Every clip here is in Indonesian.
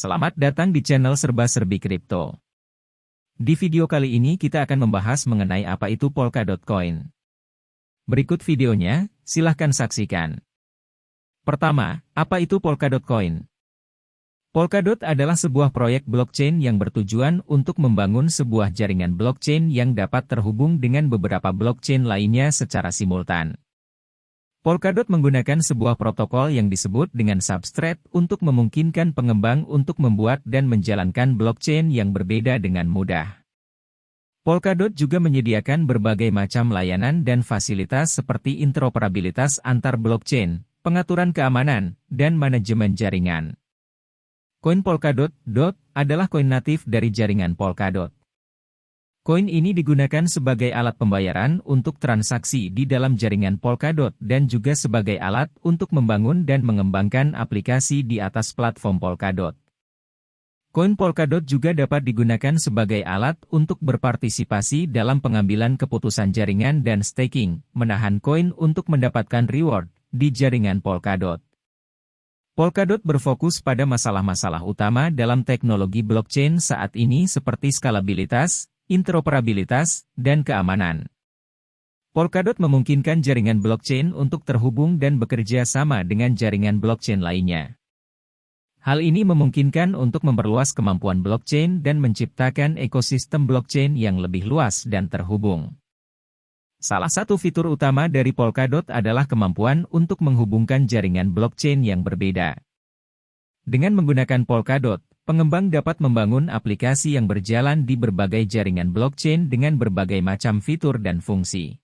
Selamat datang di channel Serba-Serbi Kripto. Di video kali ini kita akan membahas mengenai apa itu Polkadot Coin. Berikut videonya, silahkan saksikan. Pertama, apa itu Polkadot Coin? Polkadot adalah sebuah proyek blockchain yang bertujuan untuk membangun sebuah jaringan blockchain yang dapat terhubung dengan beberapa blockchain lainnya secara simultan. Polkadot menggunakan sebuah protokol yang disebut dengan substrate untuk memungkinkan pengembang untuk membuat dan menjalankan blockchain yang berbeda dengan mudah. Polkadot juga menyediakan berbagai macam layanan dan fasilitas seperti interoperabilitas antar blockchain, pengaturan keamanan, dan manajemen jaringan. Koin Polkadot adalah koin natif dari jaringan Polkadot. Koin ini digunakan sebagai alat pembayaran untuk transaksi di dalam jaringan Polkadot dan juga sebagai alat untuk membangun dan mengembangkan aplikasi di atas platform Polkadot. Koin Polkadot juga dapat digunakan sebagai alat untuk berpartisipasi dalam pengambilan keputusan jaringan dan staking, menahan koin untuk mendapatkan reward di jaringan Polkadot. Polkadot berfokus pada masalah-masalah utama dalam teknologi blockchain saat ini seperti skalabilitas, interoperabilitas, dan keamanan. Polkadot memungkinkan jaringan blockchain untuk terhubung dan bekerja sama dengan jaringan blockchain lainnya. Hal ini memungkinkan untuk memperluas kemampuan blockchain dan menciptakan ekosistem blockchain yang lebih luas dan terhubung. Salah satu fitur utama dari Polkadot adalah kemampuan untuk menghubungkan jaringan blockchain yang berbeda. Dengan menggunakan Polkadot, pengembang dapat membangun aplikasi yang berjalan di berbagai jaringan blockchain dengan berbagai macam fitur dan fungsi.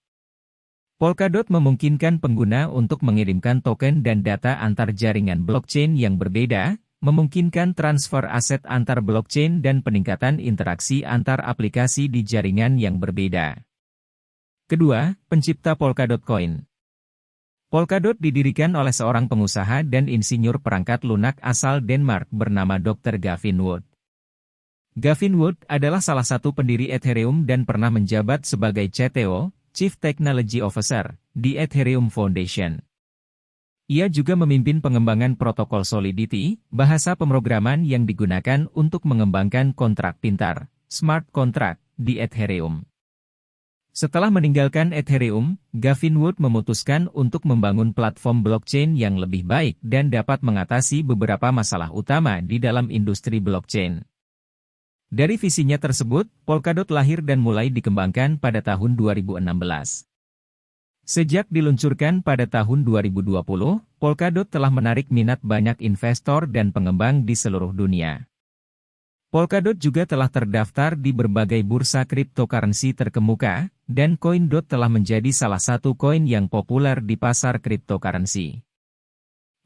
Polkadot memungkinkan pengguna untuk mengirimkan token dan data antar jaringan blockchain yang berbeda, memungkinkan transfer aset antar blockchain dan peningkatan interaksi antar aplikasi di jaringan yang berbeda. Kedua, pencipta Polkadot Coin. Polkadot didirikan oleh seorang pengusaha dan insinyur perangkat lunak asal Denmark bernama Dr. Gavin Wood. Gavin Wood adalah salah satu pendiri Ethereum dan pernah menjabat sebagai CTO, Chief Technology Officer, di Ethereum Foundation. Ia juga memimpin pengembangan protokol Solidity, bahasa pemrograman yang digunakan untuk mengembangkan kontrak pintar, smart contract, di Ethereum. Setelah meninggalkan Ethereum, Gavin Wood memutuskan untuk membangun platform blockchain yang lebih baik dan dapat mengatasi beberapa masalah utama di dalam industri blockchain. Dari visinya tersebut, Polkadot lahir dan mulai dikembangkan pada tahun 2016. Sejak diluncurkan pada tahun 2020, Polkadot telah menarik minat banyak investor dan pengembang di seluruh dunia. Polkadot juga telah terdaftar di berbagai bursa cryptocurrency terkemuka, dan CoinDot telah menjadi salah satu koin yang populer di pasar cryptocurrency.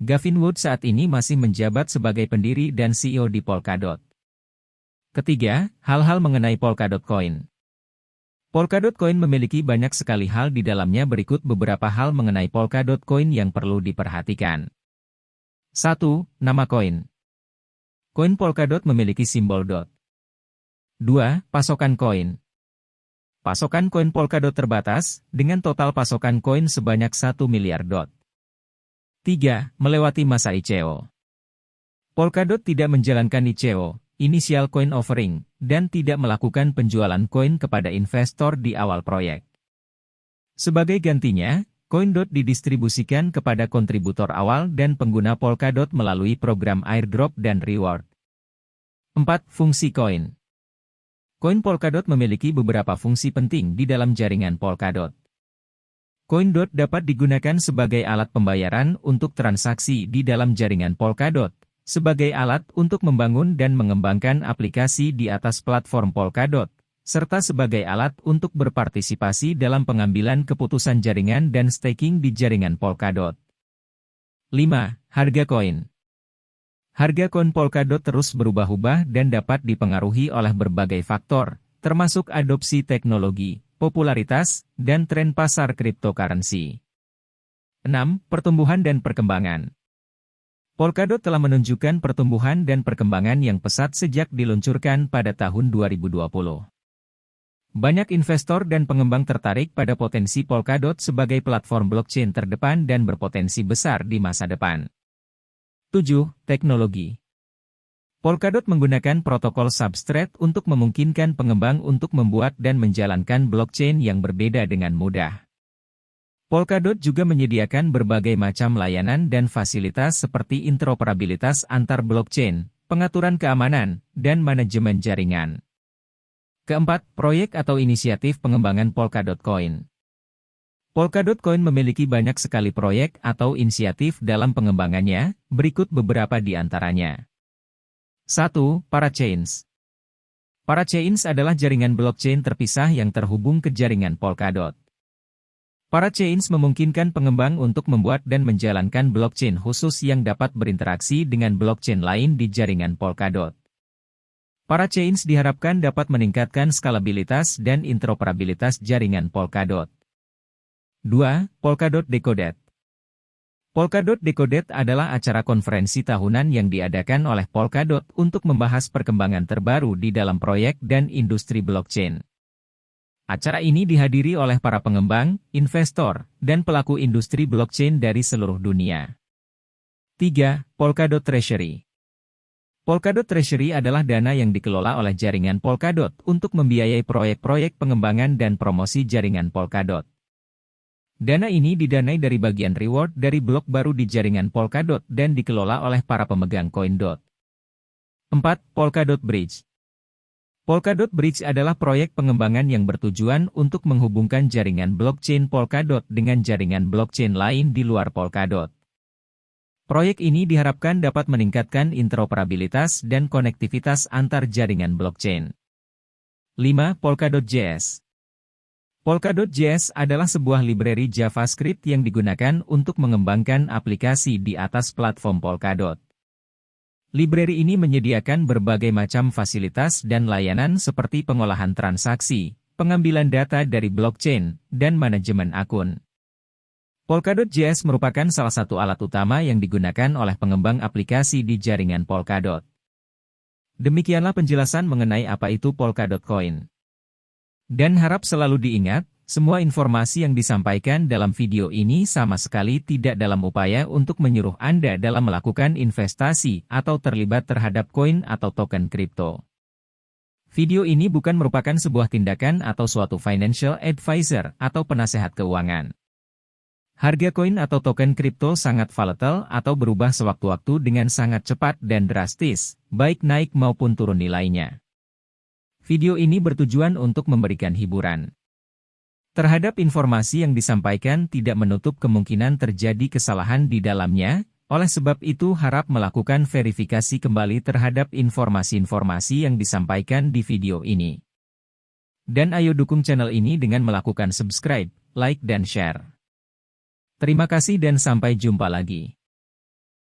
Gavin Wood saat ini masih menjabat sebagai pendiri dan CEO di Polkadot. Ketiga, hal-hal mengenai Polkadot Coin. Polkadot Coin memiliki banyak sekali hal di dalamnya, berikut beberapa hal mengenai Polkadot Coin yang perlu diperhatikan. 1. Nama koin. Koin Polkadot memiliki simbol DOT. 2. Pasokan koin. Pasokan koin Polkadot terbatas, dengan total pasokan koin sebanyak 1 miliar DOT. 3. Melewati masa ICO. Polkadot tidak menjalankan ICO, Initial Coin Offering, dan tidak melakukan penjualan koin kepada investor di awal proyek. Sebagai gantinya, CoinDot didistribusikan kepada kontributor awal dan pengguna Polkadot melalui program airdrop dan reward. 4. Fungsi koin. Koin Polkadot memiliki beberapa fungsi penting di dalam jaringan Polkadot. CoinDot dapat digunakan sebagai alat pembayaran untuk transaksi di dalam jaringan Polkadot, sebagai alat untuk membangun dan mengembangkan aplikasi di atas platform Polkadot, serta sebagai alat untuk berpartisipasi dalam pengambilan keputusan jaringan dan staking di jaringan Polkadot. 5. Harga koin. Harga koin Polkadot terus berubah-ubah dan dapat dipengaruhi oleh berbagai faktor, termasuk adopsi teknologi, popularitas, dan tren pasar cryptocurrency. 6. Pertumbuhan dan perkembangan. Polkadot telah menunjukkan pertumbuhan dan perkembangan yang pesat sejak diluncurkan pada tahun 2020. Banyak investor dan pengembang tertarik pada potensi Polkadot sebagai platform blockchain terdepan dan berpotensi besar di masa depan. 7. Teknologi. Polkadot menggunakan protokol Substrate untuk memungkinkan pengembang untuk membuat dan menjalankan blockchain yang berbeda dengan mudah. Polkadot juga menyediakan berbagai macam layanan dan fasilitas seperti interoperabilitas antar blockchain, pengaturan keamanan, dan manajemen jaringan. Keempat, proyek atau inisiatif pengembangan Polkadot Coin. Polkadot Coin memiliki banyak sekali proyek atau inisiatif dalam pengembangannya, berikut beberapa di antaranya. 1. Parachains. Parachains adalah jaringan blockchain terpisah yang terhubung ke jaringan Polkadot. Parachains memungkinkan pengembang untuk membuat dan menjalankan blockchain khusus yang dapat berinteraksi dengan blockchain lain di jaringan Polkadot. Parachains diharapkan dapat meningkatkan skalabilitas dan interoperabilitas jaringan Polkadot. 2. Polkadot Decoded. Polkadot Decoded adalah acara konferensi tahunan yang diadakan oleh Polkadot untuk membahas perkembangan terbaru di dalam proyek dan industri blockchain. Acara ini dihadiri oleh para pengembang, investor, dan pelaku industri blockchain dari seluruh dunia. 3. Polkadot Treasury. Polkadot Treasury adalah dana yang dikelola oleh jaringan Polkadot untuk membiayai proyek-proyek pengembangan dan promosi jaringan Polkadot. Dana ini didanai dari bagian reward dari blok baru di jaringan Polkadot dan dikelola oleh para pemegang koin DOT. 4. Polkadot Bridge. Polkadot Bridge adalah proyek pengembangan yang bertujuan untuk menghubungkan jaringan blockchain Polkadot dengan jaringan blockchain lain di luar Polkadot. Proyek ini diharapkan dapat meningkatkan interoperabilitas dan konektivitas antar jaringan blockchain. 5. Polkadot JS. Polkadot.js adalah sebuah library JavaScript yang digunakan untuk mengembangkan aplikasi di atas platform Polkadot. Library ini menyediakan berbagai macam fasilitas dan layanan seperti pengolahan transaksi, pengambilan data dari blockchain, dan manajemen akun. Polkadot.js merupakan salah satu alat utama yang digunakan oleh pengembang aplikasi di jaringan Polkadot. Demikianlah penjelasan mengenai apa itu Polkadot Coin. Dan harap selalu diingat, semua informasi yang disampaikan dalam video ini sama sekali tidak dalam upaya untuk menyuruh Anda dalam melakukan investasi atau terlibat terhadap koin atau token kripto. Video ini bukan merupakan sebuah tindakan atau suatu financial advisor atau penasehat keuangan. Harga koin atau token kripto sangat volatile atau berubah sewaktu-waktu dengan sangat cepat dan drastis, baik naik maupun turun nilainya. Video ini bertujuan untuk memberikan hiburan terhadap informasi yang disampaikan, tidak menutup kemungkinan terjadi kesalahan di dalamnya, oleh sebab itu harap melakukan verifikasi kembali terhadap informasi-informasi yang disampaikan di video ini. Dan ayo dukung channel ini dengan melakukan subscribe, like dan share. Terima kasih dan sampai jumpa lagi.